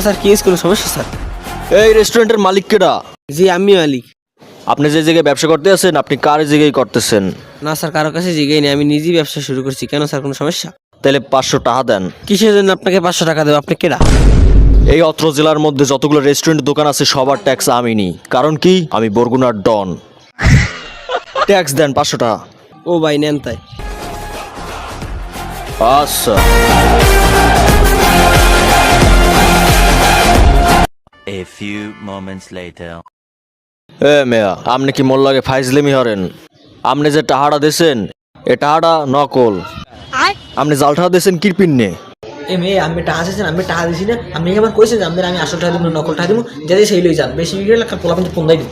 Sir কি কোনো সমস্যা স্যার? এই রেস্টুরেন্টের মালিক কেডা? জি আমি মালিক। আপনি যে জায়গায় ব্যবসা করতে আছেন আপনি কার জায়গায় করতেছেন? না স্যার, কারো কাছে জিজ্ঞাই নেই, আমি নিজেই ব্যবসা শুরু করছি। কেন স্যার, কোনো সমস্যা? তাহলে 500 টাকা দেন। কিসের জন্য আপনাকে 500 টাকা দেবো? আপনি কেডা? এই অত্র জেলার মধ্যে যতগুলো রেস্টুরেন্ট দোকান আছে সবার ট্যাক্স আমি নিই। কারণ কি? আমি বরগুনার ডন। ট্যাক্স দেন 500 টাকা। ও ভাই নেন তাই। আচ্ছা। A few moments later. এ মেয়া, আপনি কি মোর লাগে ফাইজলেমি হরেন? আপনি যে টাহাড়া দেছেন এ টাহাড়া নকল। আপনি জাল টাহা দেছেন কিরপিন্নে। এ মেয়ে আমি টাকা চাইছেন, আমি টাকা দিছি না। আপনি আমার কইছেন যে আমি আসল টাকা দিব, নকল টাকা দিব, যাতে সেই লই যান। বেশি বিক্রি হলে পোলা কিন্তু পন্দাই দিব।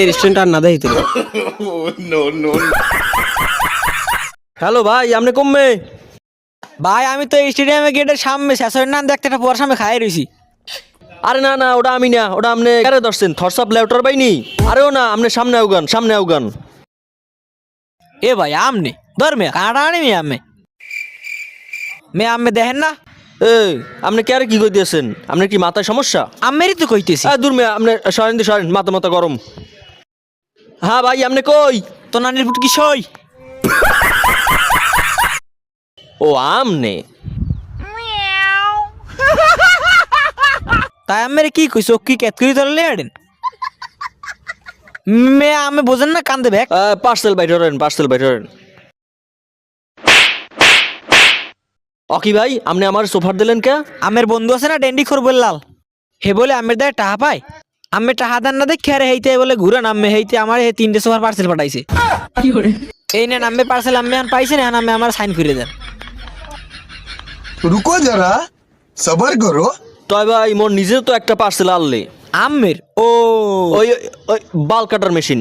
রেস্টুরেন্ট আর না দেয় তো। হ্যালো ভাই, আপনি কমবে? ভাই আমি তো স্টেডিয়ামে গেটের সামনে শেষের নাম দেখতে একটা পোয়ার সামনে খাই রইছি। আরে না না, ওটা আমি না, ওটা আপনি কারে ধরছেন? থরসাপ লেউটার বাইনি? আরেও না, আপনি সামনে আউগান, সামনে আউগান। এ ভাই আমনে ধর মেয়ে কাঁটা আনি মেয়ে আম্মে দেখেন না? এই আপনি কে আর কি কইতেছেন? আপনার কি মাথায় সমস্যা? আম্মেরই তো কইতেছি। দূর মেয়ে, আপনি সরেন মাথা মাথা গরম। হ্যাঁ ভাই, আপনি কই? তো নানির পুট কি সই? ও আমনে। তাই আম্মের কি কইছো? কি কেত করি ধরলে আড়েন মেয়ে আমি বোঝেন না, কান্দে ব্যাগ। পার্সেল বাইরে হরেন, পার্সেল বাইরে হরেন। অকি ভাই, আপনি আমার সোফার দিলেন কে? আমের বন্ধু আছে না ডেন্ডি খোর বললাল, হে বলে আমের দেয় টাহা পায়। আমি টাহা দেন না দেখে আরে হেইতে বলে ঘুরান আম্মে হেইতে আমার 3টে সোফার পার্সেল পাঠাইছে। এই নেন আম্মে পার্সেল, আম্মে আন পাইছে না, আম্মে আমার সাইন করে দেন। रुको जरा सबर करो। তয় ভাই মোর নিজের তো একটা পার্সেল আনলে। আম্মের ও ওই ওই বাল কাটার মেশিন।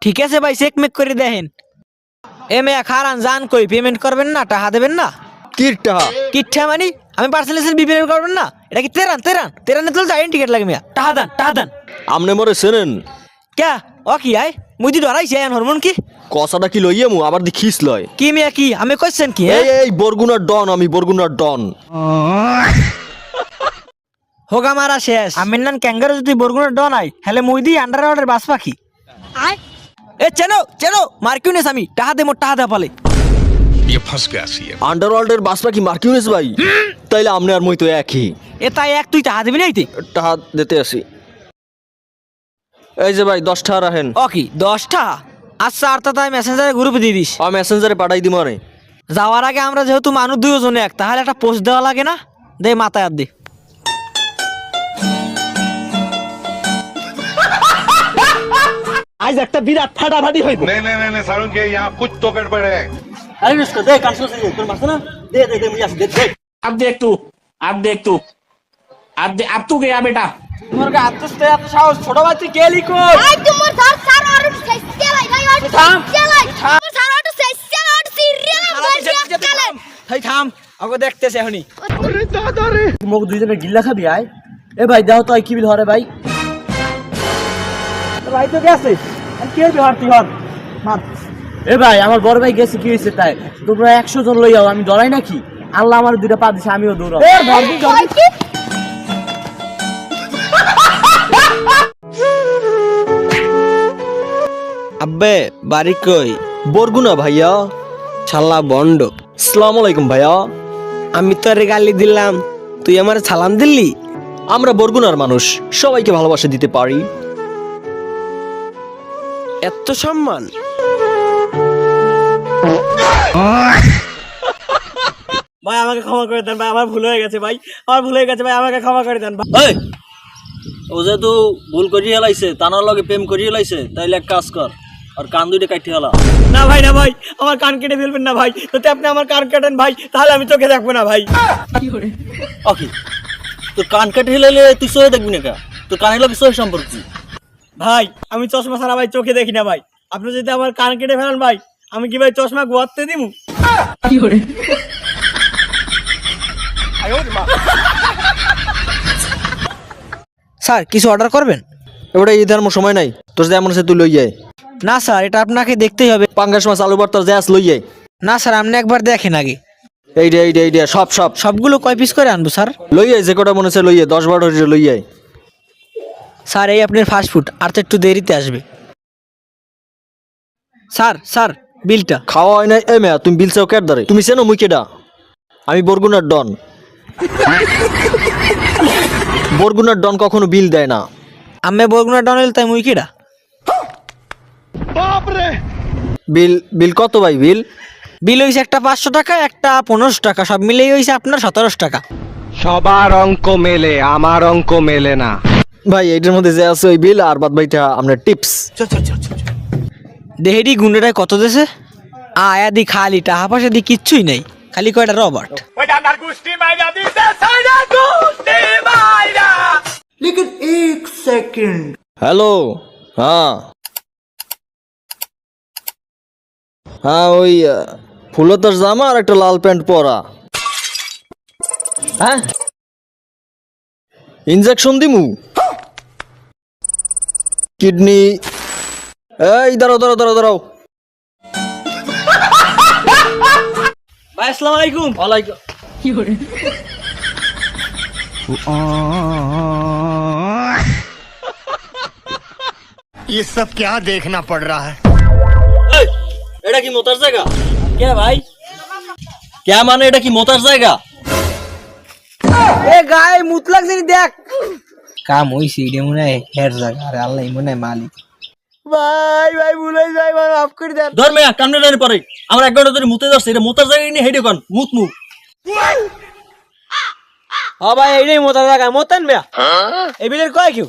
ঠিক আছে ভাই, চেক মেক করে দেখেন। এ মেয়া খারান জান কই পেমেন্ট করবেন না, টাকা দেবেন না? কিরটা? কিচ্ছা মানে আমি পার্সেল এসে পেমেন্ট করবেন না? এটা কি তেরানে তো যাই টিকিট লাগে মেয়া। টাকা দেন। আপনি মোরে চেনেন? ক্যা ও কি আয় মুই দি ধরাইছে আন হরমোন কি কসাটা কি লইয়ে মু আবার দি খিস লয়? কি মেয়া কি আমি কইছেন কি? এই বরগুনার ডন, আমি বরগুনার ডন। হোগা মারা শেষ। আমির নাম ক্যাঙ্গারু যদি বরগুনার ডন আই হেলে মুই দি আন্ডারওয়ার্ল্ডের বাস পাখি। এ চেনো মার্কিউনেস আমি টাহা দে মোর টাহা দে পালে। আন্ডারওয়ার্ল্ডের বাস পাখি মার্কিউনেস ভাই? তাইলে আপনি আর মই তো একই। এ তাই এক তুই টাহা দিবি নাইতে? টাকা দিতে আসি। এই যে ভাই 10 টাকা রাখেন। ও কি 10 টাকা? আচ্ছা আর তাই মেসেঞ্জারে গ্রুপে দিয়ে দিস। আমি মেসেঞ্জারে পাঠাই দিব আরে। যাওয়ার আগে আমরা যেহেতু মানুষ দুজনে এক, তাহলে একটা পোস্ট দেওয়া লাগে না? দে মাথায় আর দে। আজ একটা বিরাট ফাটাফাটি হইব। नहीं सारुण के यहाँ कुछ तो गड़बड़ है। আরে নুস্কা দে, কাজ করছিস তোর মাছ না? দে মুই আসি, দে। अब देख तू अब तू गया बेटा। তোমার কা আত্মস্তে এত সাহস, ছোট বাচ্চা কে লিখো? ভাই তোমার স্যার স্যার আর সেলাই ভাই আর সেলাই তোমার স্যার আর সেলাই আর সিরিয়াল থাই থাম আগো দেখতেছ এখনি। মুখ দুইজনে গিল্লা খাবি আয়। এ ভাই দাও তো কি বিল হরে ভাই? ভাই তো গেছে, আর কে বিহারতি হন মাত। এ ভাই আমার বড় ভাই গেছে, কি হইছে তাই? তোমরা 100 জন লই যাও, আমি ডরাই নাকি? আল্লাহ আমার দুইটা পা দিছে, আমিও দৌড়াবো। এ ধরবি আব্বে বাড়ি কই? বরগুনা ভাইয়া। শালা বন্ড। আসসালামু আলাইকুম ভাইয়া। আমি তো রে গালি দিলাম, তুই আমার সালাম দিলি? আমরা বরগুনার মানুষ, সবাইকে ভালোবাসা দিতে পারি। এত সম্মান? ভাই আমাকে ক্ষমা করে দেন ভাই, আমার ভুল হয়ে গেছে ভাই, আমাকে ক্ষমা করে দেন ভাই। ও যেহেতু ভুল করিয়ে হেলাইছে, তানার লগে প্রেম করিয়ে হেলাইছে, তাইলে এক কাজ কর আর কান দুইটা কাটি হেলা। না ভাই আমার কান কেটে ফেলবেন না ভাই, যদি আপনি আমার কান কাটেন ভাই তাহলে আমি চোখে দেখবো না ভাই। ওকে, তোর কান কাটি হেলাইলে তুই সহে দেখবি না কা? তোর কানের লগে সহে সম্পর্ক কি? ভাই আমি চশমা ছাড়া ভাই চোখে দেখি না ভাই, আপনি যদি আমার কান কেটে ফেলেন ভাই আমি কি ভাই চশমা গোয়াতে দিব? স্যার কিছু অর্ডার করবেন? এবারে ঈদের সময় নাই, তোর যে এমন আছে তুই লই যায়। না স্যার এটা আপনাকে দেখতেই হবে। পাঙ্গাস মাছ আলু ভর্তার জ্যাস লইয়ে। না স্যার আপনি একবার দেখেন আগে। এইটা সব সবগুলো কয় পিস করে আনবো স্যার? লইয়ে যে কটা মনে হচ্ছে লইয়ে 10-12 লইয়ে। স্যার এই আপনার ফাস্ট ফুড, আর তো একটু দেরিতে আসবে। স্যার বিলটা। খাওয়া হয় নাই। এ মেয়া তুমি বিল চাও কেট ধরে? তুমি চেনো মুই কেডা? আমি বরগুনার ডন। বরগুনার ডন কখনো বিল দেয় না। আমি বরগুনা ডনেল তাই মুই কিডা? বিল কত ভাই? বিল হইছে একটা 500 টাকা, একটা 15 টাকা, সব মিলেই হইছে আপনার 17 টাকা। সবার অঙ্ক মেলে, আমার অঙ্ক মেলে না। ভাই এইটার মধ্যে যে আছে ওই বিল আর বাদ ভাইটা আপনার টিপস। দেহেডি গুন্ডেটায় কত দেছে? আয়া দি খালি টাহা পয়সা দি কিচ্ছুই নাই, খালি কয়টা রবার্ট। হ্যালো। হ্যাঁ ওই ফুলতার জামা আর একটা লাল প্যান্ট পরা। হ্যাঁ ইনজেকশন দিমু কিডনি। এই দাঁড়াও। ভাই আসসালামু আলাইকুম। ওয়ালাইকুম। ये सब क्या देखना पड़ रहा है? এটা কি মোতার জায়গা? কে ভাই? কে মানে এটা কি মোতার জায়গা? এ গায়ে মুত লাগছে নি দেখ। কাম হইছে এটা মনে হয় হের জায়গা, আরে আল্লাহ মনে হয় মালিক। ভাই ভুলে যাই, ভাই মাফ করে দেন। ধর মেয়া কামনে জানি পরে আমরা 1 ঘন্টা ধরে মুতে যাচ্ছে। এটা মোতার জায়গা নি হেডে কোন মুত। ও ভাই এইটাই মোতার জায়গা, মোতেন মিয়া। এই বিলের কয় কেউ?